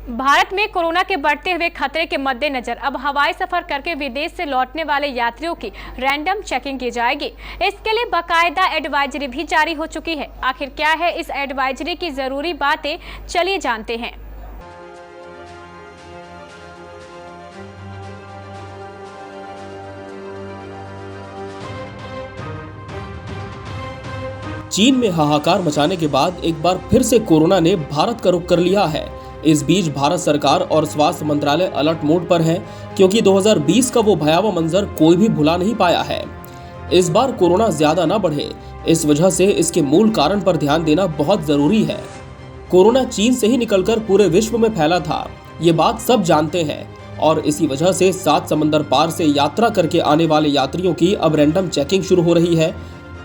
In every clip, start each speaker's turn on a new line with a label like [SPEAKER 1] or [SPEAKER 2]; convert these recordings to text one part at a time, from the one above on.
[SPEAKER 1] भारत में कोरोना के बढ़ते हुए खतरे के मद्देनजर अब हवाई सफर करके विदेश से लौटने वाले यात्रियों की रैंडम चेकिंग की जाएगी। इसके लिए बाकायदा एडवाइजरी भी जारी हो चुकी है। आखिर क्या है इस एडवाइजरी की जरूरी बातें, चलिए जानते हैं।
[SPEAKER 2] चीन में हाहाकार मचाने के बाद एक बार फिर से कोरोना ने भारत का रुख कर लिया है। इस बीच भारत सरकार और स्वास्थ्य मंत्रालय अलर्ट मोड पर है, क्योंकि 2020 का वो भयावह मंजर कोई भी भुला नहीं पाया है। इस बार कोरोना ज्यादा न बढ़े, इस वजह से इसके मूल कारण पर ध्यान देना बहुत जरूरी है। कोरोना चीन से ही निकलकर पूरे विश्व में फैला था, ये बात सब जानते हैं, और इसी वजह से 7 समंदर पार से यात्रा करके आने वाले यात्रियों की अब रैंडम चेकिंग शुरू हो रही है।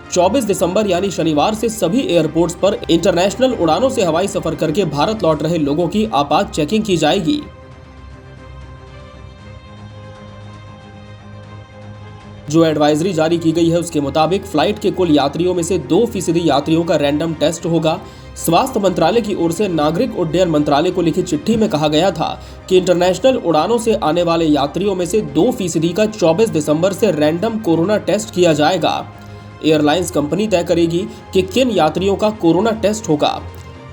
[SPEAKER 2] 24 दिसंबर यानी शनिवार से सभी एयरपोर्ट्स पर इंटरनेशनल उड़ानों से हवाई सफर करके भारत लौट रहे लोगों की आपात चेकिंग की जाएगी। जो एडवाइजरी जारी की गई है उसके मुताबिक फ्लाइट के कुल यात्रियों में से 2% यात्रियों का रैंडम टेस्ट होगा। स्वास्थ्य मंत्रालय की ओर से नागरिक उड्डयन मंत्रालय को लिखी चिट्ठी में कहा गया था कि इंटरनेशनल उड़ानों से आने वाले यात्रियों में से 2% का 24 दिसंबर से रैंडम कोरोना टेस्ट किया जाएगा। एयरलाइंस कंपनी तय करेगी कि किन यात्रियों का कोरोना टेस्ट होगा।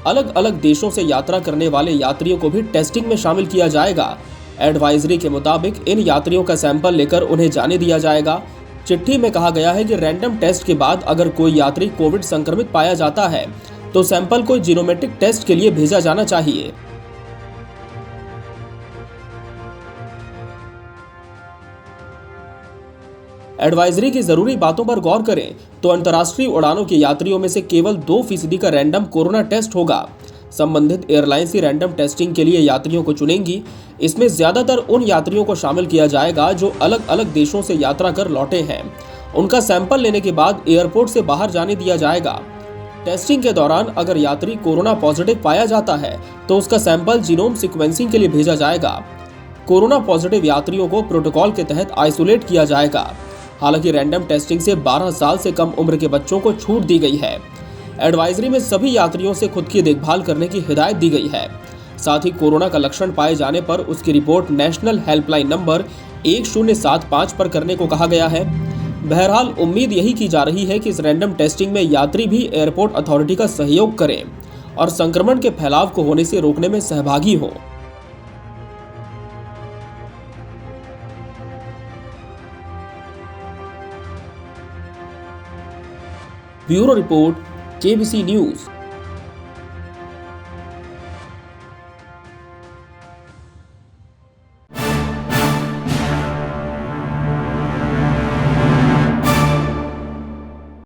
[SPEAKER 2] अलग अलग देशों से यात्रा करने वाले यात्रियों को भी टेस्टिंग में शामिल किया जाएगा। एडवाइजरी के मुताबिक इन यात्रियों का सैंपल लेकर उन्हें जाने दिया जाएगा। चिट्ठी में कहा गया है कि रैंडम टेस्ट के बाद अगर कोई यात्री कोविड संक्रमित पाया जाता है तो सैंपल को जीनोमेट्रिक टेस्ट के लिए भेजा जाना चाहिए। एडवाइजरी की जरूरी बातों पर गौर करें तो अंतर्राष्ट्रीय उड़ानों के यात्रियों में से केवल 2% का रैंडम कोरोना टेस्ट होगा। संबंधित एयरलाइंस ही रैंडम टेस्टिंग के लिए यात्रियों को चुनेंगी। इसमें ज्यादातर उन यात्रियों को शामिल किया जाएगा जो अलग अलग देशों से यात्रा कर लौटे हैं। उनका सैंपल लेने के बाद एयरपोर्ट से बाहर जाने दिया जाएगा। टेस्टिंग के दौरान अगर यात्री कोरोना पॉजिटिव पाया जाता है तो उसका सैंपल जीनोम सीक्वेंसिंग के लिए भेजा जाएगा। कोरोना पॉजिटिव यात्रियों को प्रोटोकॉल के तहत आइसोलेट किया जाएगा। हालांकि रैंडम टेस्टिंग से 12 साल से कम उम्र के बच्चों को छूट दी गई है। एडवाइजरी में सभी यात्रियों से खुद की देखभाल करने की हिदायत दी गई है। साथ ही कोरोना का लक्षण पाए जाने पर उसकी रिपोर्ट नेशनल हेल्पलाइन नंबर 1075 पर करने को कहा गया है। बहरहाल उम्मीद यही की जा रही है कि इस रैंडम टेस्टिंग में यात्री भी एयरपोर्ट अथॉरिटी का सहयोग करें और संक्रमण के फैलाव को होने से रोकने में सहभागी हों। Bureau report, KBC news.